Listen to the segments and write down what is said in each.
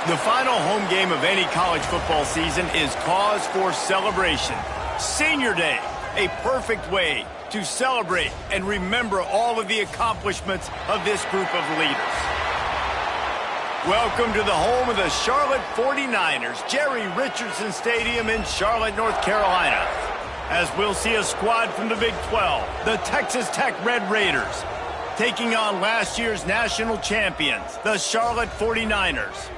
The final home game of any college football season is cause for celebration. Senior Day, a perfect way to celebrate and remember all of the accomplishments of this group of leaders. Welcome to the home of the Charlotte 49ers, Jerry Richardson Stadium in Charlotte, North Carolina. As we'll see a squad from the Big 12, the Texas Tech Red Raiders, taking on last year's national champions, the Charlotte 49ers.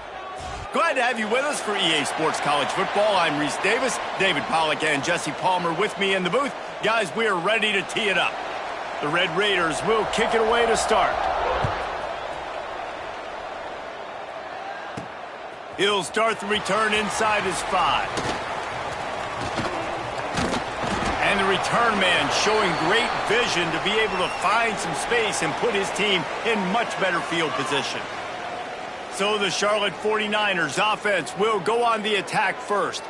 Glad to have you with us for EA Sports College Football. I'm Reese Davis, David Pollack and Jesse Palmer with me in the booth. Guys, we are ready to tee it up. The Red Raiders will kick it away to start. He'll start the return inside his 5. And the return man showing great vision to be able to find some space and put his team in much better field position. So the Charlotte 49ers offense will go on the attack first.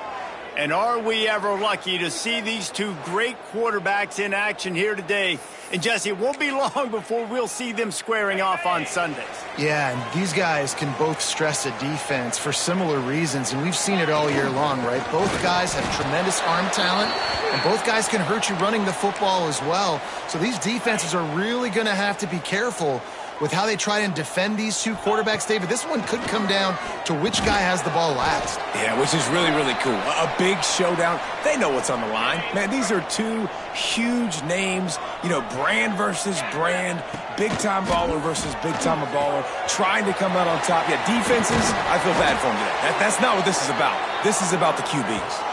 And are we ever lucky to see these two great quarterbacks in action here today? And Jesse, it won't be long before we'll see them squaring off on Sundays. Yeah, and these guys can both stress a defense for similar reasons, and we've seen it all year long, right? Both guys have tremendous arm talent, and both guys can hurt you running the football as well. So these defenses are really going to have to be careful with how they try and defend these two quarterbacks. David, this one could come down to which guy has the ball last. Yeah, which is really, really cool. A big showdown. They know what's on the line. Man, these are two huge names, brand versus brand, big-time baller versus big-time baller, trying to come out on top. Yeah, defenses, I feel bad for them today. That's not what this is about. This is about the QBs.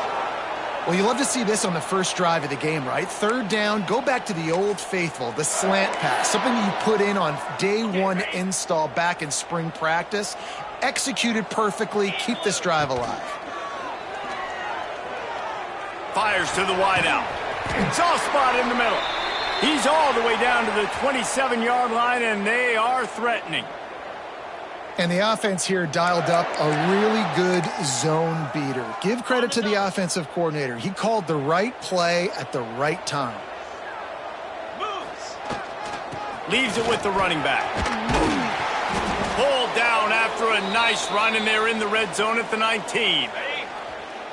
Well, you love to see this on the first drive of the game, right? Third down, go back to the old faithful, the slant pass, something you put in on day one install back in spring practice. Executed perfectly, keep this drive alive. Fires to the wideout. Soft spot in the middle. He's all the way down to the 27-yard line, and they are threatening. And the offense here dialed up a really good zone beater. Give credit to the offensive coordinator. He called the right play at the right time. Leaves it with the running back. Pulled down after a nice run, and they're in the red zone at the 19.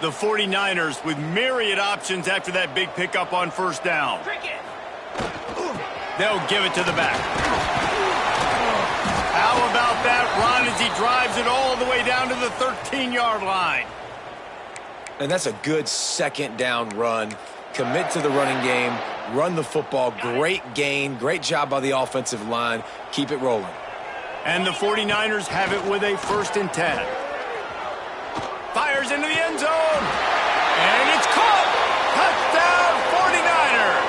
The 49ers with myriad options after that big pickup on first down. They'll give it to the back. How about that run as he drives it all the way down to the 13-yard line? And that's a good second down run. Commit to the running game, run the football, great gain, great job by the offensive line. Keep it rolling. And the 49ers have it with a 1st and 10. Fires into the end zone. And it's caught. Touchdown 49ers.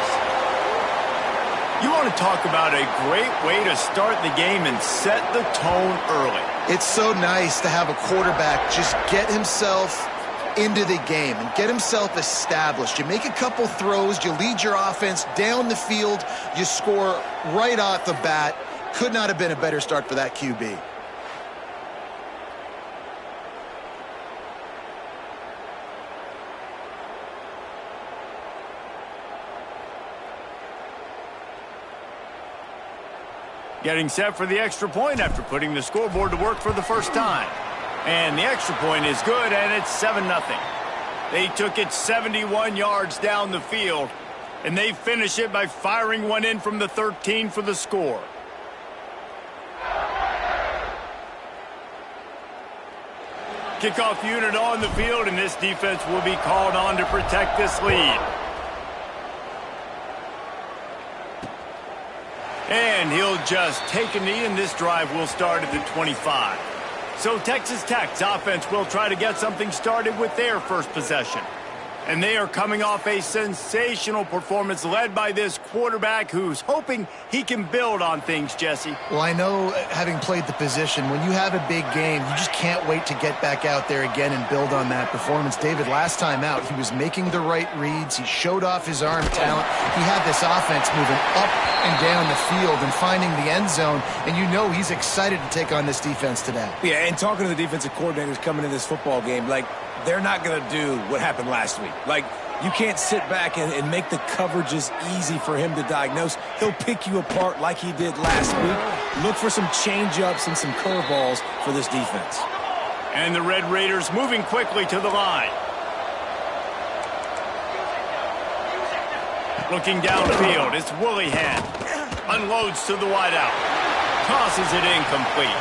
You want to talk about a great way to start the game and set the tone early. It's so nice to have a quarterback just get himself into the game and get himself established. You make a couple throws, you lead your offense down the field, you score right off the bat. Could not have been a better start for that QB. Getting set for the extra point after putting the scoreboard to work for the first time. And the extra point is good, and it's 7-0. They took it 71 yards down the field, and they finish it by firing one in from the 13 for the score. Kickoff unit on the field, and this defense will be called on to protect this lead. And he'll just take a knee, and this drive will start at the 25. So Texas Tech's offense will try to get something started with their first possession. And they are coming off a sensational performance led by this quarterback who's hoping he can build on things, Jesse. Well, I know, having played the position, when you have a big game, you just can't wait to get back out there again and build on that performance. David, last time out, he was making the right reads. He showed off his arm talent. He had this offense moving up and down the field and finding the end zone, and you know he's excited to take on this defense today. Yeah, and talking to the defensive coordinators coming in this football game, they're not going to do what happened last week. You can't sit back and make the coverages easy for him to diagnose. He'll pick you apart like he did last week. Look for some change-ups and some curveballs for this defense. And the Red Raiders moving quickly to the line. Looking downfield, it's Willihan. Unloads to the wideout. Tosses it incomplete.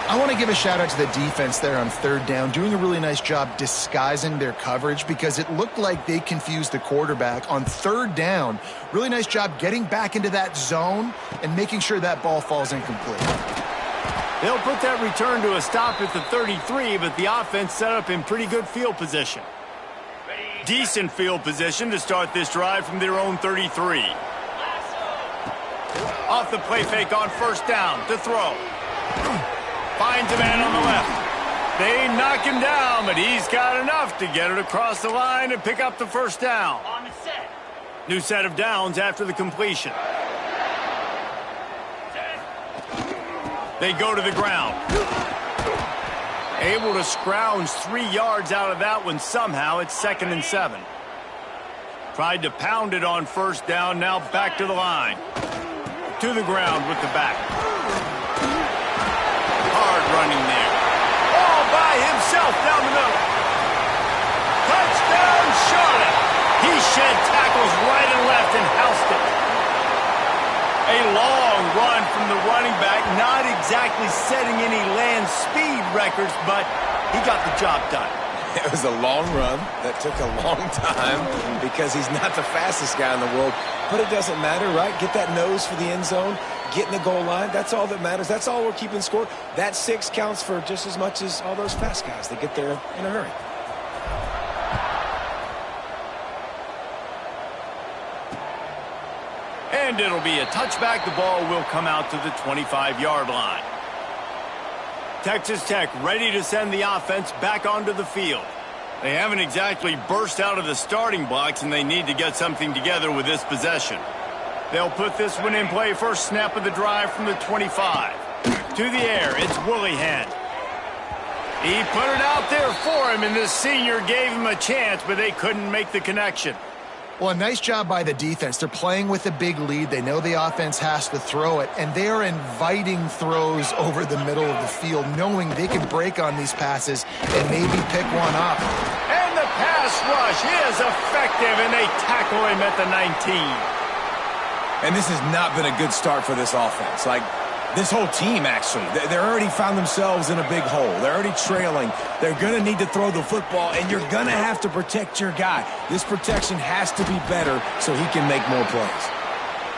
I want to give a shout out to the defense there on third down, doing a really nice job disguising their coverage because it looked like they confused the quarterback on third down. Really nice job getting back into that zone and making sure that ball falls incomplete. They'll put that return to a stop at the 33, but the offense set up in pretty good field position. Decent field position to start this drive from their own 33. Off the play fake on first down to throw. Finds a man on the left. They knock him down, but he's got enough to get it across the line and pick up the first down. New set of downs after the completion. They go to the ground. Able to scrounge 3 yards out of that one somehow. It's 2nd and 7. Tried to pound it on first down. Now back to the line. To the ground with the back. Hard running there. All by himself down the middle. Touchdown, Charlotte. He shed tackles right and left and housed it. A long run from the running back, not exactly setting any land speed records, but he got the job done. It was a long run that took a long time because he's not the fastest guy in the world. But it doesn't matter, right? Get that nose for the end zone, get in the goal line. That's all that matters. That's all we're keeping score. That 6 counts for just as much as all those fast guys. They get there in a hurry. And it'll be a touchback. The ball will come out to the 25-yard line. Texas Tech ready to send the offense back onto the field. They haven't exactly burst out of the starting blocks, and they need to get something together with this possession. They'll put this one in play. First snap of the drive from the 25. To the air, it's Willihan. He put it out there for him, and this senior gave him a chance, but they couldn't make the connection. Well, a nice job by the defense. They're playing with a big lead. They know the offense has to throw it, and they are inviting throws over the middle of the field, knowing they can break on these passes and maybe pick one up. And the pass rush is effective, and they tackle him at the 19. And this has not been a good start for this offense. Like, this whole team, actually. They're already found themselves in a big hole. They're already trailing. They're going to need to throw the football, and you're going to have to protect your guy. This protection has to be better so he can make more plays.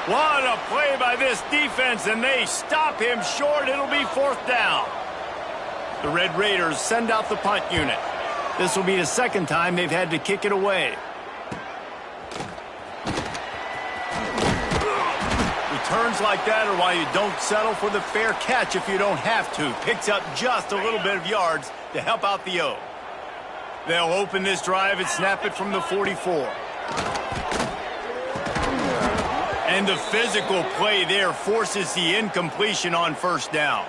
What a play by this defense, and they stop him short. It'll be 4th down. The Red Raiders send out the punt unit. This will be the 2nd time they've had to kick it away. Returns like that are why you don't settle for the fair catch if you don't have to. Picks up just a little bit of yards to help out the O. They'll open this drive and snap it from the 44. And the physical play there forces the incompletion on first down.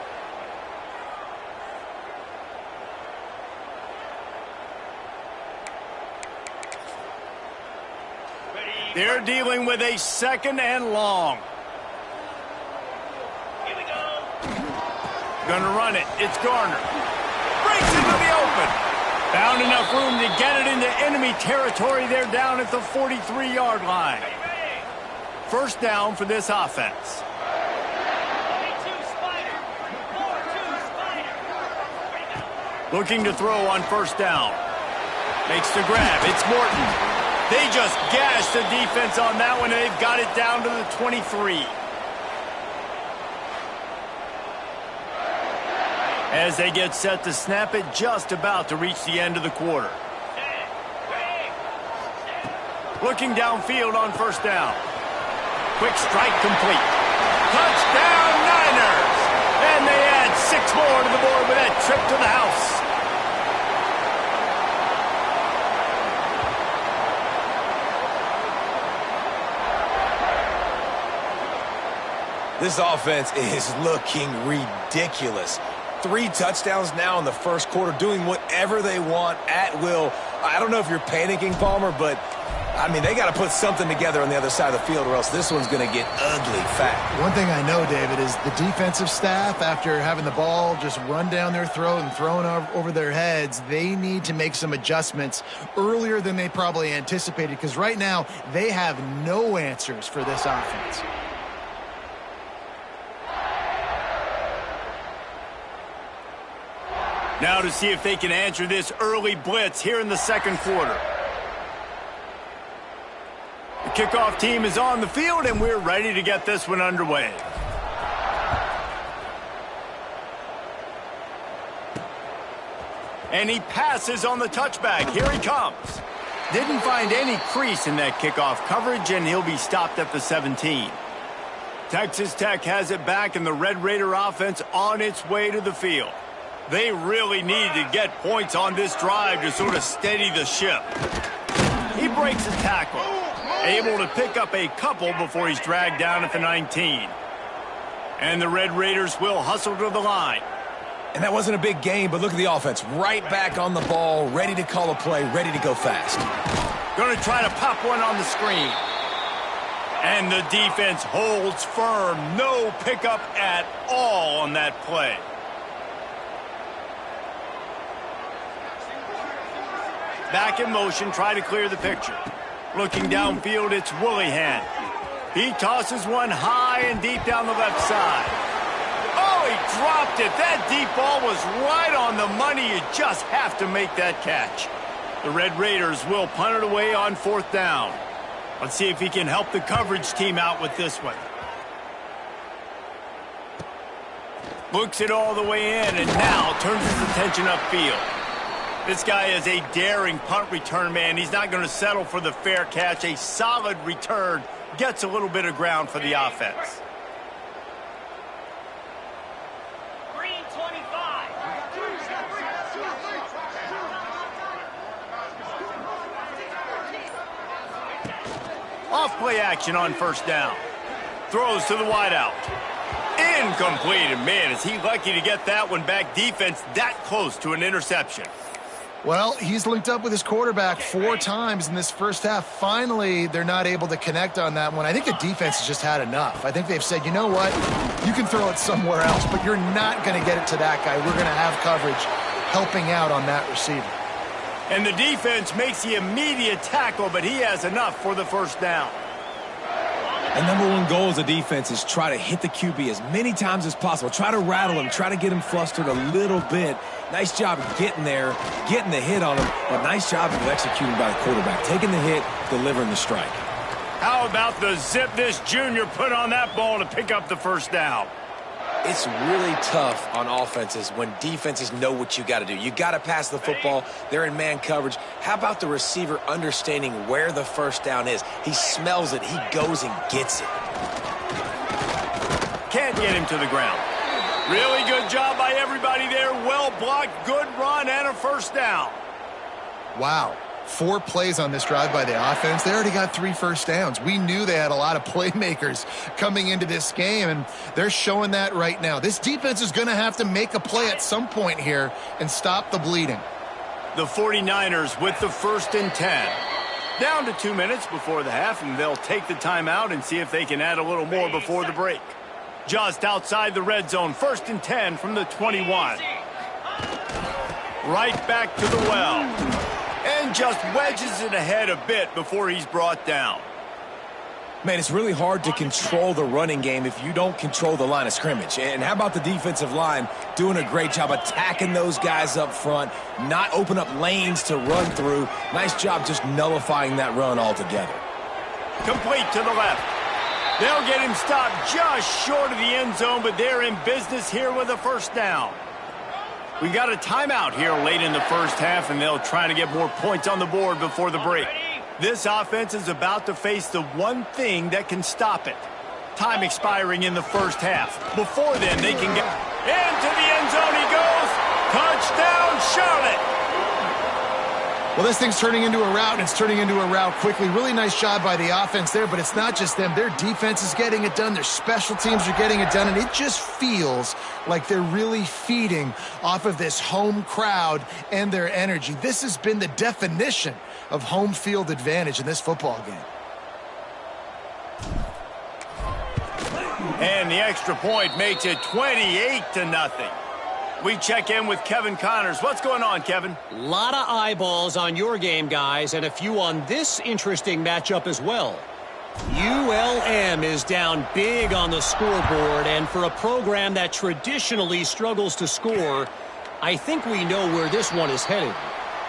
They're dealing with a 2nd and long. Going to run it. It's Garner. Breaks into the open. Found enough room to get it into enemy territory. They're down at the 43-yard line. First down for this offense. Looking to throw on first down. Makes the grab. It's Morton. They just gashed the defense on that one, and they've got it down to the 23. As they get set to snap it, just about to reach the end of the quarter. Looking downfield on first down. Quick strike complete. Touchdown Niners! And they add 6 more to the board with that trip to the house. This offense is looking ridiculous. 3 touchdowns now in the first quarter, doing whatever they want at will. I don't know if you're panicking, Palmer, but I mean, they got to put something together on the other side of the field or else this one's going to get ugly fast. One thing I know, David, is the defensive staff, after having the ball just run down their throat and thrown over their heads, they need to make some adjustments earlier than they probably anticipated, because right now they have no answers for this offense. Now to see if they can answer this early blitz here in the second quarter. The kickoff team is on the field, and we're ready to get this one underway. And he passes on the touchback. Here he comes. Didn't find any crease in that kickoff coverage, and he'll be stopped at the 17. Texas Tech has it back, and the Red Raider offense on its way to the field. They really need to get points on this drive to sort of steady the ship. He breaks a tackle, able to pick up a couple before he's dragged down at the 19. And the Red Raiders will hustle to the line. And that wasn't a big game, but look at the offense. Right back on the ball, ready to call a play, ready to go fast. Going to try to pop one on the screen. And the defense holds firm. No pickup at all on that play. Back in motion, try to clear the picture. Looking downfield, it's Willihan. He tosses one high and deep down the left side. Oh, he dropped it. That deep ball was right on the money. You just have to make that catch. The Red Raiders will punt it away on fourth down. Let's see if he can help the coverage team out with this one. Looks it all the way in and now turns his attention upfield. This guy is a daring punt return man. He's not going to settle for the fair catch. A solid return gets a little bit of ground for the offense. Green 25. Off play action on first down. Throws to the wideout. Incomplete. And man, is he lucky to get that one back. Defense that close to an interception. Well, he's linked up with his quarterback 4 times in this first half. Finally, they're not able to connect on that one. I think the defense has just had enough. I think they've said, you know what, you can throw it somewhere else, but you're not going to get it to that guy. We're going to have coverage helping out on that receiver. And the defense makes the immediate tackle, but he has enough for the first down. And number one goal as a defense is try to hit the QB as many times as possible. Try to rattle him, try to get him flustered a little bit. Nice job getting there, getting the hit on him, but nice job of executing by the quarterback. Taking the hit, delivering the strike. How about the zip this junior put on that ball to pick up the first down? It's really tough on offenses when defenses know what you got to do. You got to pass the football. They're in man coverage. How about the receiver understanding where the first down is? He smells it. He goes and gets it. Can't get him to the ground. Really good job by everybody there. Well blocked, good run, and a first down. Wow. 4 plays on this drive by the offense. They already got 3 first downs. We knew they had a lot of playmakers coming into this game, and they're showing that right now. This defense is going to have to make a play at some point here and stop the bleeding. The 49ers with the 1st and 10. Down to 2 minutes before the half, and they'll take the timeout and see if they can add a little more before the break. Just outside the red zone, 1st and 10 from the 21. Right back to the well. And just wedges it ahead a bit before he's brought down. Man, it's really hard to control the running game if you don't control the line of scrimmage. And how about the defensive line doing a great job attacking those guys up front, not open up lanes to run through. Nice job just nullifying that run altogether. Complete to the left. They'll get him stopped just short of the end zone, but they're in business here with a first down. We've got a timeout here late in the first half, and they'll try to get more points on the board before the break. This offense is about to face the one thing that can stop it. Time expiring in the first half. Before then, they can get into the end zone. He goes. Touchdown, Charlotte. Well, this thing's turning into a rout, and it's turning into a rout quickly. Really nice job by the offense there, but it's not just them. Their defense is getting it done. Their special teams are getting it done, and it just feels like they're really feeding off of this home crowd and their energy. This has been the definition of home field advantage in this football game. And the extra point makes it 28-0. We check in with Kevin Connors. What's going on, Kevin? A lot of eyeballs on your game, guys, and a few on this interesting matchup as well. ULM is down big on the scoreboard, and for a program that traditionally struggles to score, I think we know where this one is headed.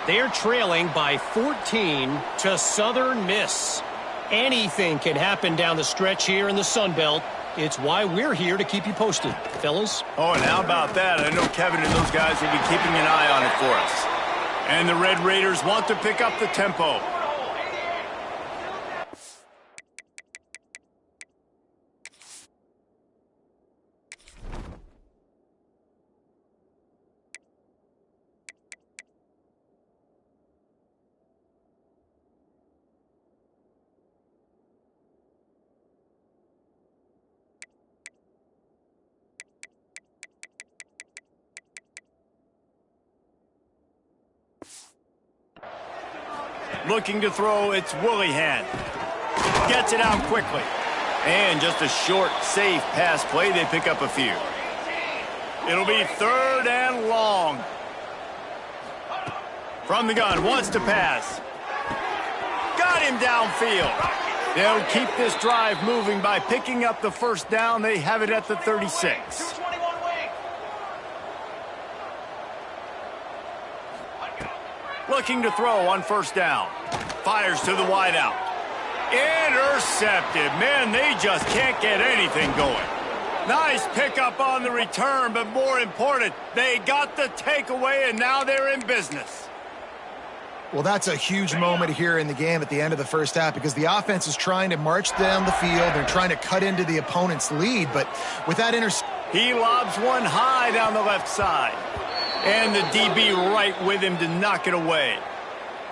They're trailing by 14 to Southern Miss. Anything can happen down the stretch here in the Sun Belt. It's why we're here to keep you posted, fellas. Oh, and how about that? I know Kevin and those guys will be keeping an eye on it for us. And the Red Raiders want to pick up the tempo. Looking to throw, it's Willihan. Gets it out quickly. And just a short, safe pass play. They pick up a few. It'll be 3rd and long. From the gun, wants to pass. Got him downfield. They'll keep this drive moving by picking up the first down. They have it at the 36. Looking to throw on 1st down. Fires to the wideout. Intercepted. Man, they just can't get anything going. Nice pickup on the return, but more important, they got the takeaway, and now they're in business. Well, that's a huge moment here in the game at the end of the first half because the offense is trying to march down the field. They're trying to cut into the opponent's lead, but with that interception... He lobs one high down the left side. And the DB right with him to knock it away.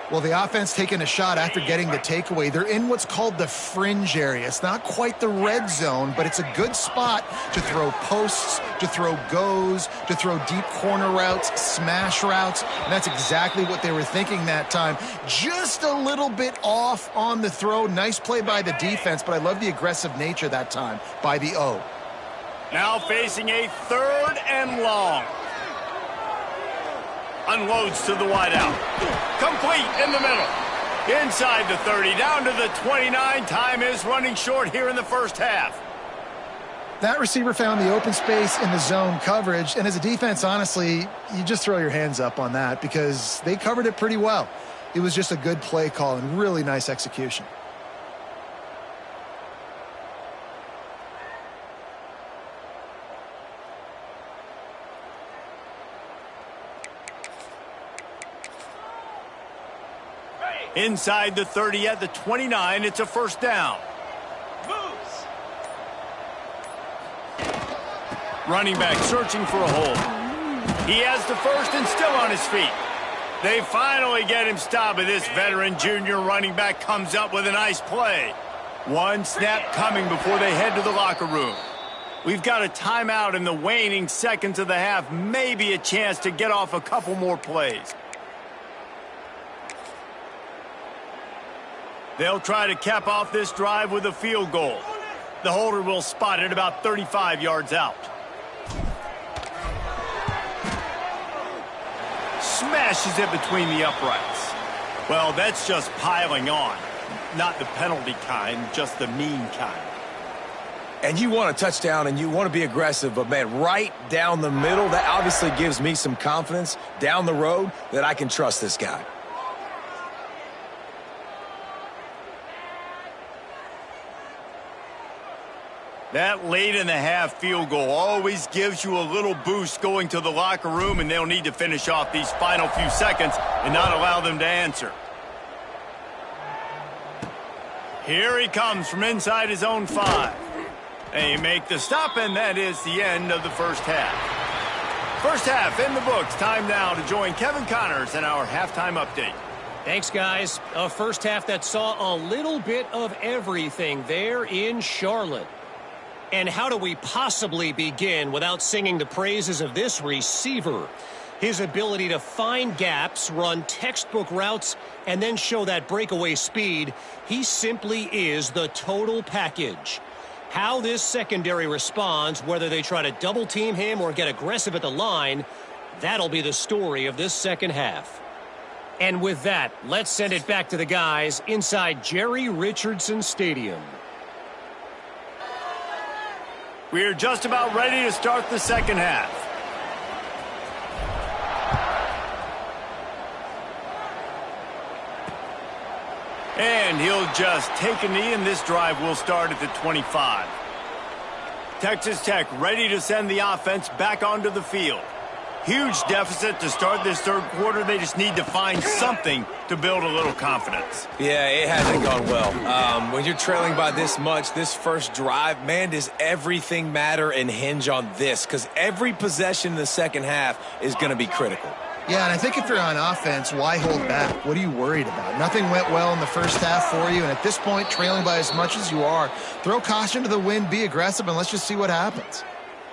Well, the offense taking a shot after getting the takeaway. They're in what's called the fringe area. It's not quite the red zone, but it's a good spot to throw posts, to throw goes, to throw deep corner routes, smash routes. And that's exactly what they were thinking that time. Just a little bit off on the throw. Nice play by the defense, but I love the aggressive nature that time by the O. Now facing a 3rd and long. Unloads to the wideout. Complete in the middle. Inside the 30, down to the 29. Time is running short here in the first half. That receiver found the open space in the zone coverage, and as a defense, honestly, you just throw your hands up on that because they covered it pretty well. It was just a good play call and really nice execution. Inside the 30 at the 29, it's a 1st down. Moves. Running back searching for a hole. He has the first and still on his feet. They finally get him stopped, but this veteran junior running back comes up with a nice play. One snap coming before they head to the locker room. We've got a timeout in the waning seconds of the half. Maybe a chance to get off a couple more plays. They'll try to cap off this drive with a field goal. The holder will spot it about 35 yards out. Smashes it between the uprights. Well, that's just piling on. Not the penalty kind, just the mean kind. And you want a touchdown and you want to be aggressive, but, man, right down the middle, that obviously gives me some confidence down the road that I can trust this guy. That late in the half field goal always gives you a little boost going to the locker room, and they'll need to finish off these final few seconds and not allow them to answer. Here he comes from inside his own 5. They make the stop, and that is the end of the first half. First half in the books. Time now to join Kevin Connors in our halftime update. Thanks, guys. A first half that saw a little bit of everything there in Charlotte. And how do we possibly begin without singing the praises of this receiver? His ability to find gaps, run textbook routes, and then show that breakaway speed. He simply is the total package. How this secondary responds, whether they try to double team him or get aggressive at the line, that'll be the story of this second half. And with that, let's send it back to the guys inside Jerry Richardson Stadium. We're just about ready to start the second half. And he'll just take a knee, and this drive will start at the 25. Texas Tech ready to send the offense back onto the field. Huge deficit to start this third quarter. They just need to find something to build a little confidence. Yeah, it hasn't gone well. When you're trailing by this much, this first drive, man, does everything matter and hinge on this? Because every possession in the second half is going to be critical. Yeah, and I think if you're on offense, why hold back? What are you worried about? Nothing went well in the first half for you, and at this point, trailing by as much as you are, throw caution to the wind, be aggressive, and let's just see what happens.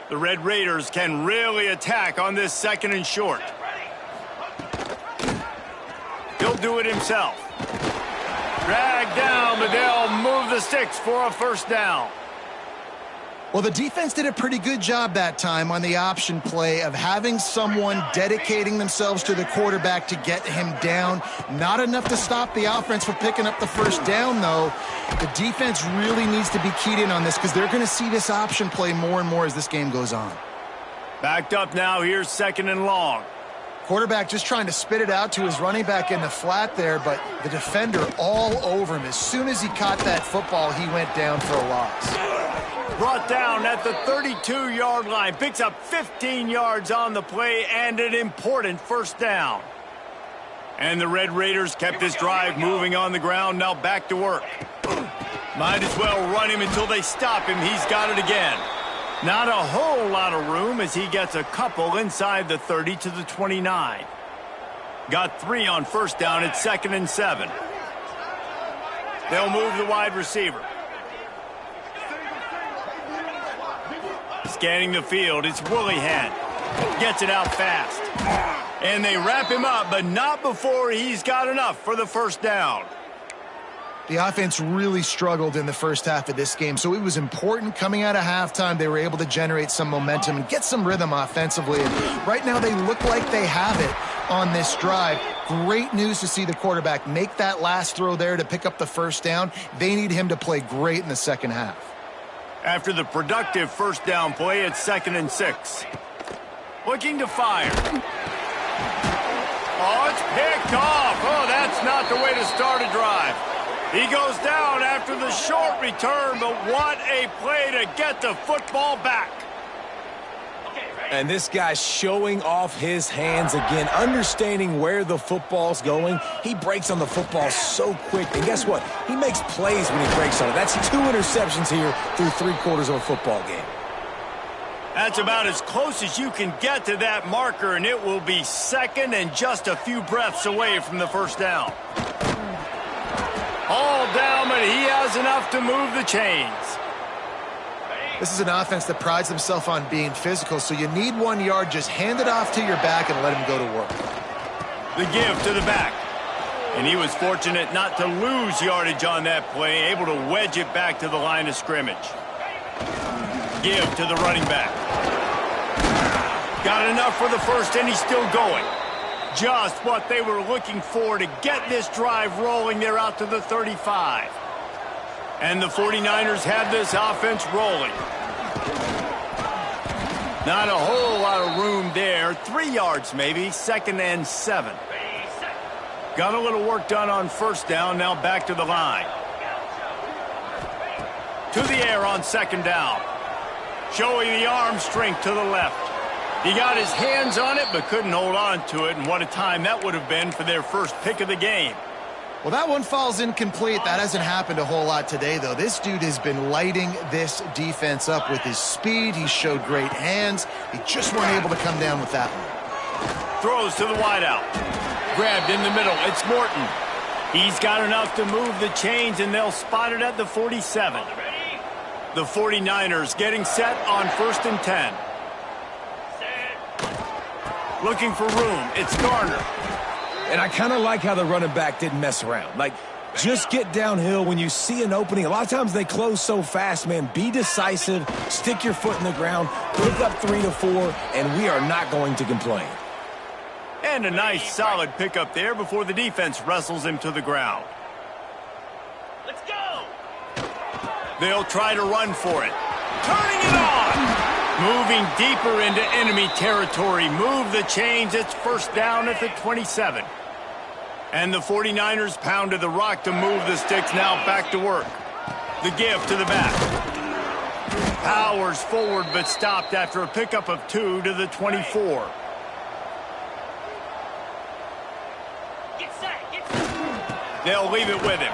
The Red Raiders can really attack on this second and short. He'll do it himself. Drag down, but they'll move the sticks for a first down. Well, the defense did a pretty good job that time on the option play of having someone dedicating themselves to the quarterback to get him down. Not enough to stop the offense from picking up the first down, though. The defense really needs to be keyed in on this because they're going to see this option play more and more as this game goes on. Backed up now, here's second and long. Quarterback just trying to spit it out to his running back in the flat there, but the defender all over him. As soon as he caught that football, he went down for a loss. Brought down at the 32-yard line. Picks up 15 yards on the play and an important first down. And the Red Raiders kept this drive moving on the ground. Now back to work. Might as well run him until they stop him. He's got it again. Not a whole lot of room as he gets a couple inside the 30 to the 29. Got 3 on first down at 2nd and 7. They'll move the wide receiver. Scanning the field, it's Willihan. Gets it out fast. And they wrap him up, but not before he's got enough for the first down. The offense really struggled in the first half of this game, so it was important coming out of halftime they were able to generate some momentum and get some rhythm offensively. And right now they look like they have it on this drive. Great news to see the quarterback make that last throw there to pick up the first down. They need him to play great in the second half. After the productive first down play, it's 2nd and 6. Looking to fire. Oh, it's picked off. Oh, that's not the way to start a drive. He goes down after the short return, but what a play to get the football back. And this guy's showing off his hands again, understanding where the football's going. He breaks on the football so quick. And guess what? He makes plays when he breaks on it. That's 2 interceptions here through 3/4 of a football game. That's about as close as you can get to that marker, and it will be second and just a few breaths away from the first down. All down, but he has enough to move the chains. This is an offense that prides themselves on being physical, so you need 1 yard, just hand it off to your back and let him go to work. The give to the back. And he was fortunate not to lose yardage on that play, able to wedge it back to the line of scrimmage. Give to the running back. Got enough for the first, and he's still going. Just what they were looking for to get this drive rolling. They're out to the 35. And the 49ers have this offense rolling. Not a whole lot of room there. 3 yards maybe, 2nd and 7. Got a little work done on first down, now back to the line. To the air on 2nd down. Showing the arm strength to the left. He got his hands on it, but couldn't hold on to it, and what a time that would have been for their first pick of the game. Well, that one falls incomplete. That hasn't happened a whole lot today, though. This dude has been lighting this defense up with his speed. He showed great hands. He just weren't able to come down with that one. Throws to the wideout. Grabbed in the middle. It's Morton. He's got enough to move the chains, and they'll spot it at the 47. The 49ers getting set on 1st and 10. Looking for room. It's Garner. And I kind of like how the running back didn't mess around. Like, just get downhill when you see an opening. A lot of times they close so fast, man. Be decisive. Stick your foot in the ground. Pick up 3 to 4, and we are not going to complain. And a nice, solid pickup there before the defense wrestles him to the ground. Let's go! They'll try to run for it. Turning it on! Moving deeper into enemy territory. Move the chains. It's 1st down at the 27. And the 49ers pounded the rock to move the sticks. Now back to work. The give to the back. Powers forward but stopped after a pickup of 2 to the 24. They'll leave it with him.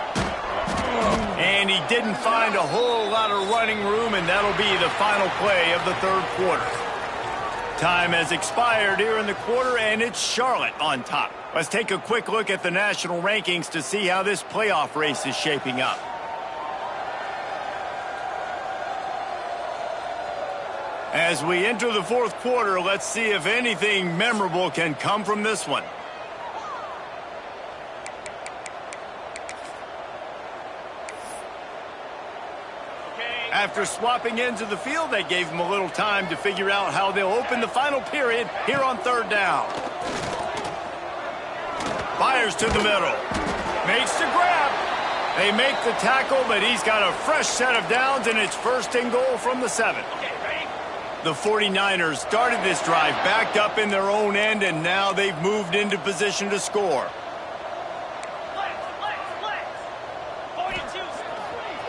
And he didn't find a whole lot of running room, and that'll be the final play of the 3rd quarter. Time has expired here in the quarter, and it's Charlotte on top. Let's take a quick look at the national rankings to see how this playoff race is shaping up. As we enter the 4th quarter, let's see if anything memorable can come from this one. After swapping ends of the field, they gave them a little time to figure out how they'll open the final period here on 3rd down. Fires to the middle. Makes the grab. They make the tackle, but he's got a fresh set of downs, and it's 1st and goal from the 7. The 49ers started this drive backed up in their own end, and now they've moved into position to score.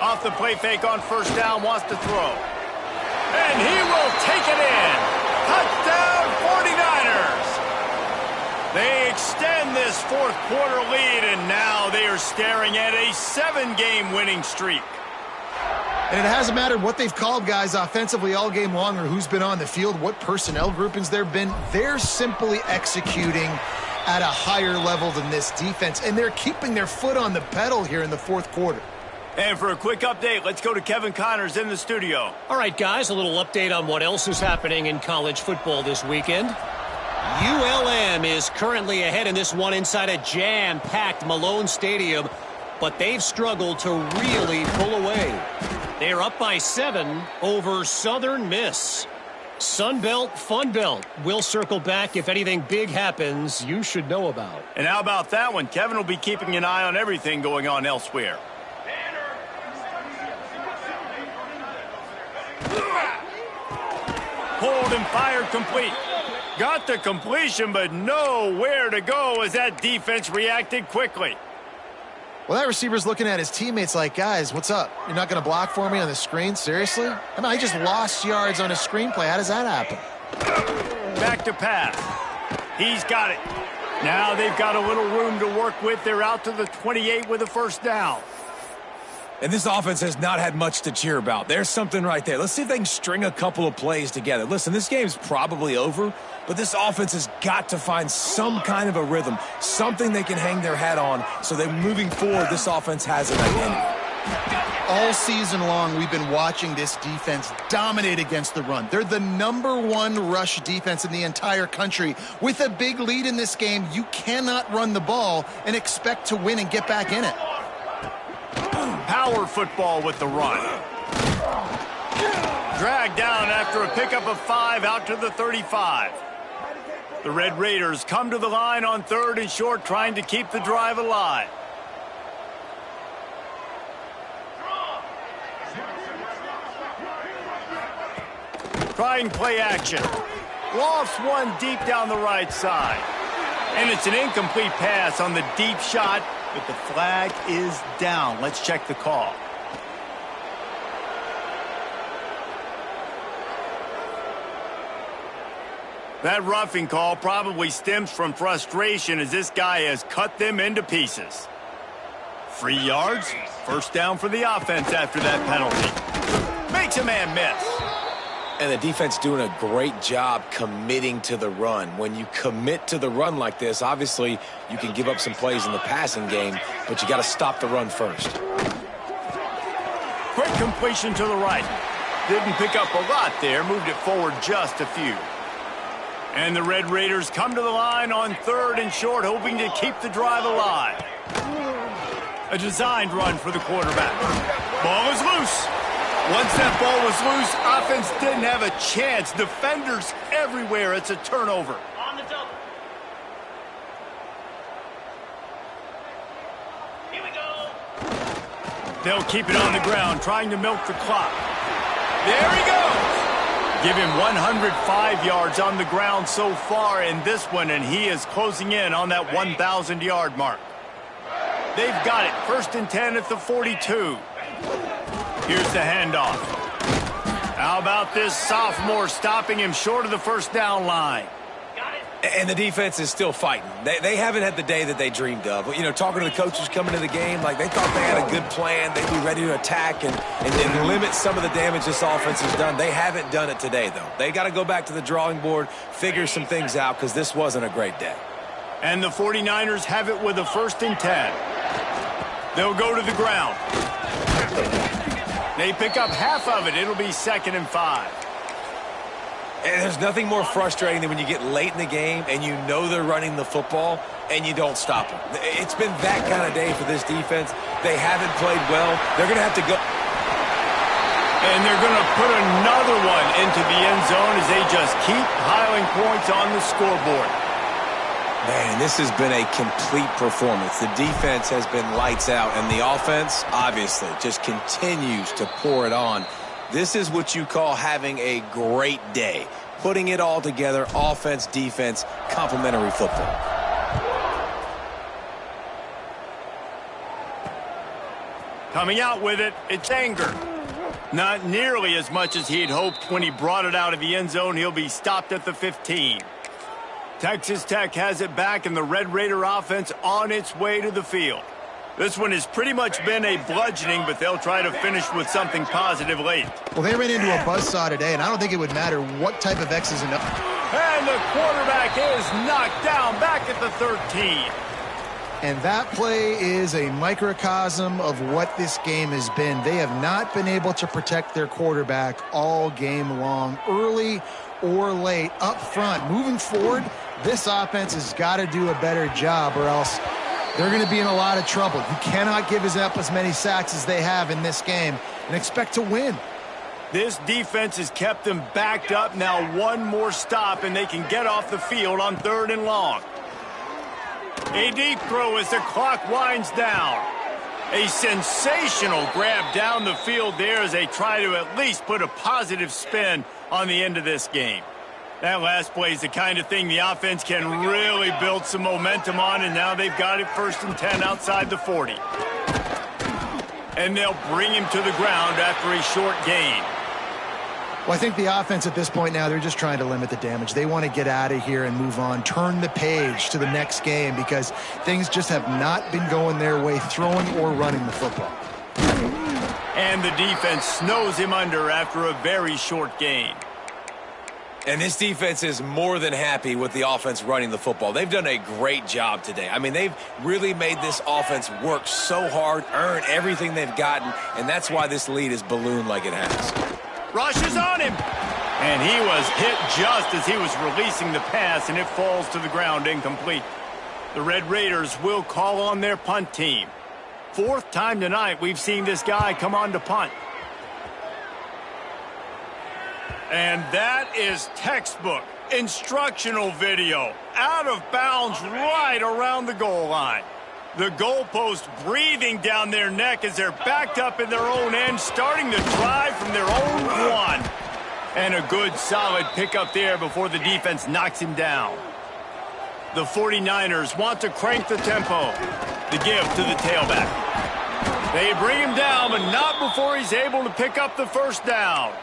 Off the play fake on 1st down, wants to throw. And he will take it in. Touchdown 49ers. They extend this 4th quarter lead, and now they are staring at a 7-game winning streak. And it hasn't mattered what they've called guys offensively all game long or who's been on the field, what personnel groupings there have been. They're simply executing at a higher level than this defense, and they're keeping their foot on the pedal here in the 4th quarter. And for a quick update, let's go to Kevin Connors in the studio. All right, guys, a little update on what else is happening in college football this weekend. ULM is currently ahead in this one inside a jam-packed Malone Stadium, but they've struggled to really pull away. They're up by 7 over Southern Miss. Sunbelt, Funbelt. We'll circle back if anything big happens you should know about. And how about that one? Kevin will be keeping an eye on everything going on elsewhere. Pulled and fired complete. Got the completion, but nowhere to go as that defense reacted quickly. Well, that receiver's looking at his teammates like, guys, what's up? You're not going to block for me on the screen? Seriously? I mean, I just lost yards on a screenplay. How does that happen? Back to pass. He's got it. Now they've got a little room to work with. They're out to the 28 with a 1st down. And this offense has not had much to cheer about. There's something right there. Let's see if they can string a couple of plays together. Listen, this game's probably over, but this offense has got to find some kind of a rhythm, something they can hang their hat on so that moving forward, this offense has an identity. All season long, we've been watching this defense dominate against the run. They're the #1 rush defense in the entire country. With a big lead in this game, you cannot run the ball and expect to win and get back in it. Power football with the run. Dragged down after a pickup of 5 out to the 35. The Red Raiders come to the line on 3rd and short, trying to keep the drive alive. Trying play action. Lofts one deep down the right side. And it's an incomplete pass on the deep shot, but the flag is down. Let's check the call. That roughing call probably stems from frustration as this guy has cut them into pieces. 3 yards, 1st down for the offense after that penalty. Makes a man miss. And the defense doing a great job committing to the run. When you commit to the run like this, obviously you can give up some plays in the passing game, but you got to stop the run first. Quick completion to the right. Didn't pick up a lot there, moved it forward just a few. And the Red Raiders come to the line on 3rd and short, hoping to keep the drive alive. A designed run for the quarterback. Ball is loose. Once that ball was loose, offense didn't have a chance. Defenders everywhere. It's a turnover. On the double. Here we go. They'll keep it on the ground, trying to milk the clock. There he goes. Give him 105 yards on the ground so far in this one, and he is closing in on that 1,000-yard mark. They've got it. 1st and 10 at the 42. Here's the handoff. How about this sophomore stopping him short of the first down line? Got it. And the defense is still fighting. They haven't had the day that they dreamed of. You know, talking to the coaches coming to the game, like they thought they had a good plan. They'd be ready to attack and limit some of the damage this offense has done. They haven't done it today, though. They got to go back to the drawing board, figure some things out, because this wasn't a great day. And the 49ers have it with a 1st and 10. They'll go to the ground. They pick up half of it. It'll be 2nd and 5. And there's nothing more frustrating than when you get late in the game and you know they're running the football and you don't stop them. It's been that kind of day for this defense. They haven't played well. They're going to have to go. And they're going to put another one into the end zone as they just keep piling points on the scoreboard. Man, this has been a complete performance. The defense has been lights out, and the offense, obviously, just continues to pour it on. This is what you call having a great day. Putting it all together, offense, defense, complementary football. Coming out with it, it's Anger. Not nearly as much as he'd hoped when he brought it out of the end zone. He'll be stopped at the 15. Texas Tech has it back, and the Red Raider offense on its way to the field. This one has pretty much been a bludgeoning, but they'll try to finish with something positive late. Well, they ran into a buzzsaw today, and I don't think it would matter what type of X's and O's. And the quarterback is knocked down back at the 13. And that play is a microcosm of what this game has been. They have not been able to protect their quarterback all game long, early or late, up front. Moving forward, this offense has got to do a better job, or else they're going to be in a lot of trouble. You cannot give up as many sacks as they have in this game and expect to win. This defense has kept them backed up. Now one more stop, and they can get off the field on 3rd and long. A deep throw as the clock winds down. A sensational grab down the field there as they try to at least put a positive spin on the end of this game. That last play is the kind of thing the offense can really build some momentum on, and now they've got it 1st and 10 outside the 40. And they'll bring him to the ground after a short gain. Well, I think the offense at this point now, they're just trying to limit the damage. They want to get out of here and move on, turn the page to the next game, because things just have not been going their way, throwing or running the football. And the defense snows him under after a very short gain. And this defense is more than happy with the offense running the football. They've done a great job today. I mean, they've really made this offense work so hard, earn everything they've gotten, and that's why this lead is ballooned like it has. Rush is on him. And he was hit just as he was releasing the pass, and it falls to the ground incomplete. The Red Raiders will call on their punt team. 4th time tonight we've seen this guy come on to punt. And that is textbook instructional video. Out of bounds right around the goal line. The goalpost breathing down their neck as they're backed up in their own end, starting the drive from their own 1. And a good solid pickup there before the defense knocks him down. The 49ers want to crank the tempo. The give to the tailback. They bring him down, but not before he's able to pick up the 1st down.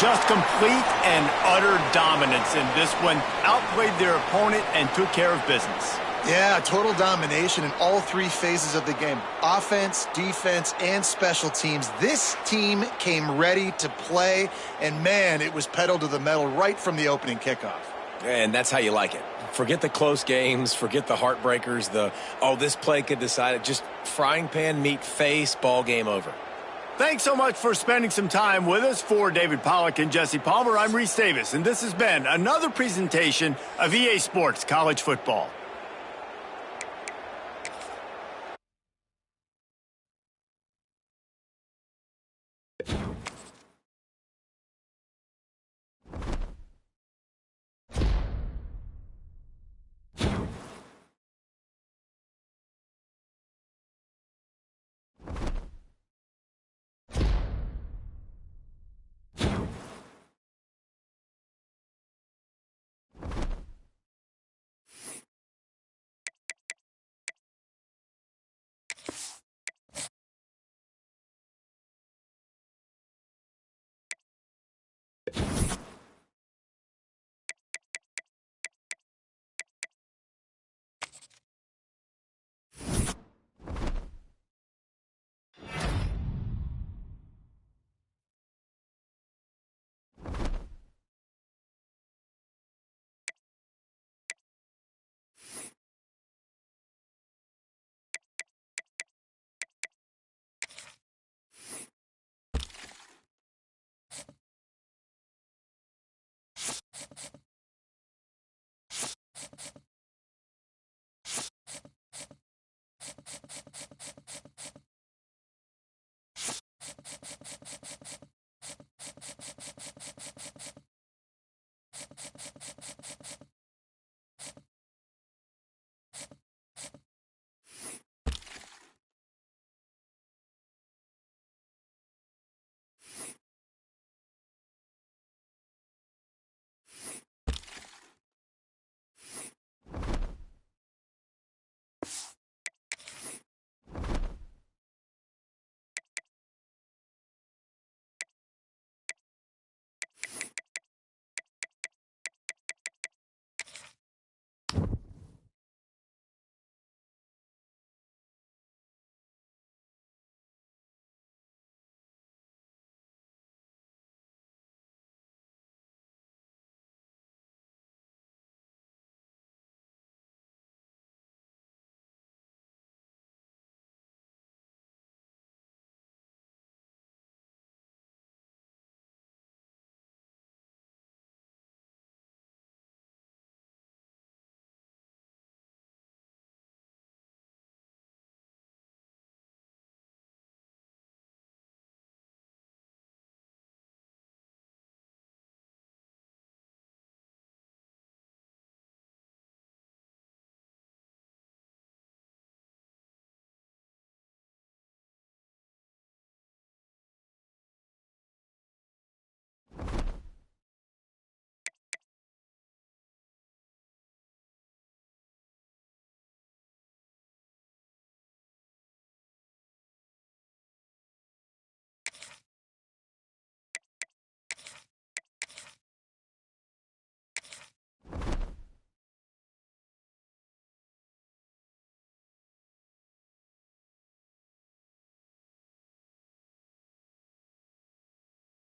Just complete and utter dominance in this one. Outplayed their opponent and took care of business. Yeah, total domination in all three phases of the game. Offense, defense, and special teams. This team came ready to play, and man, it was pedal to the metal right from the opening kickoff. And that's how you like it. Forget the close games, forget the heartbreakers, this play could decide it. Just frying pan, meat face, ball game over. Thanks so much for spending some time with us. For David Pollack and Jesse Palmer, I'm Reese Davis, and this has been another presentation of EA Sports College Football.